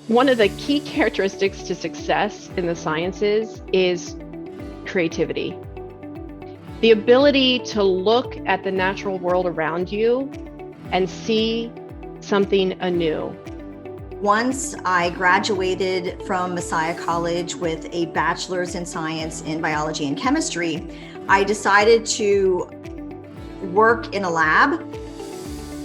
One of the key characteristics to success in the sciences is creativity. The ability to look at the natural world around you and see something anew. Once I graduated from Messiah College with a bachelor's in science in biology and chemistry, I decided to work in a lab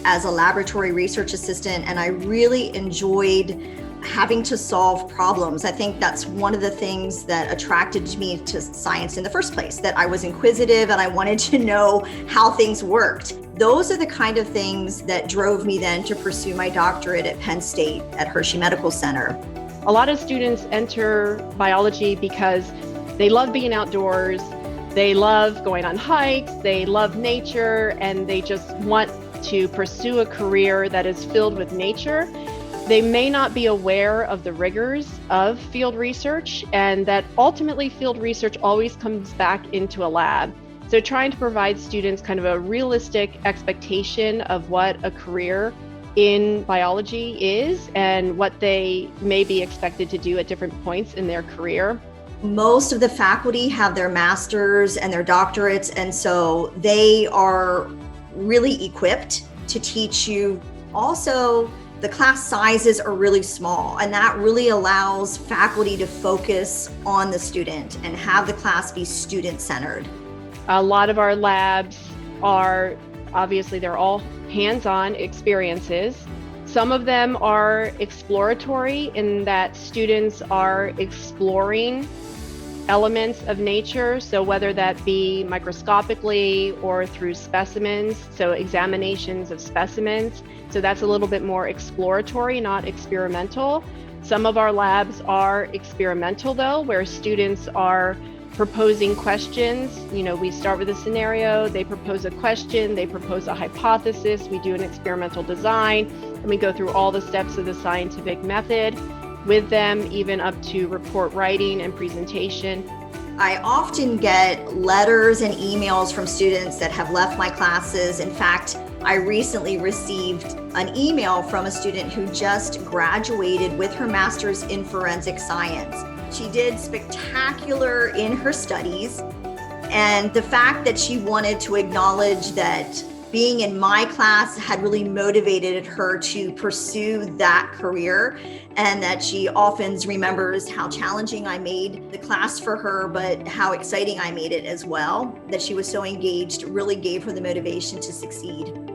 as a laboratory research assistant, and I really enjoyed having to solve problems. I think that's one of the things that attracted me to science in the first place, that I was inquisitive and I wanted to know how things worked. Those are the kind of things that drove me then to pursue my doctorate at Penn State at Hershey Medical Center. A lot of students enter biology because they love being outdoors, they love going on hikes, they love nature, and they just want to pursue a career that is filled with nature. They may not be aware of the rigors of field research, and that ultimately field research always comes back into a lab. So trying to provide students kind of a realistic expectation of what a career in biology is and what they may be expected to do at different points in their career. Most of the faculty have their masters and their doctorates, and so they are really equipped to teach you. Also, the class sizes are really small, and that really allows faculty to focus on the student and have the class be student-centered. A lot of our labs are, obviously, they're all hands-on experiences. Some of them are exploratory in that students are exploring elements of nature, so whether that be microscopically or through specimens, so examinations of specimens. So that's a little bit more exploratory, not experimental. Some of our labs are experimental though, where students are proposing questions. We start with a scenario, they propose a question, they propose a hypothesis, we do an experimental design, and we go through all the steps of the scientific method with them, even up to report writing and presentation. I often get letters and emails from students that have left my classes. In fact, I recently received an email from a student who just graduated with her master's in forensic science. She did spectacular in her studies, and the fact that she wanted to acknowledge that being in my class had really motivated her to pursue that career, and that she often remembers how challenging I made the class for her, but how exciting I made it as well. That she was so engaged really gave her the motivation to succeed.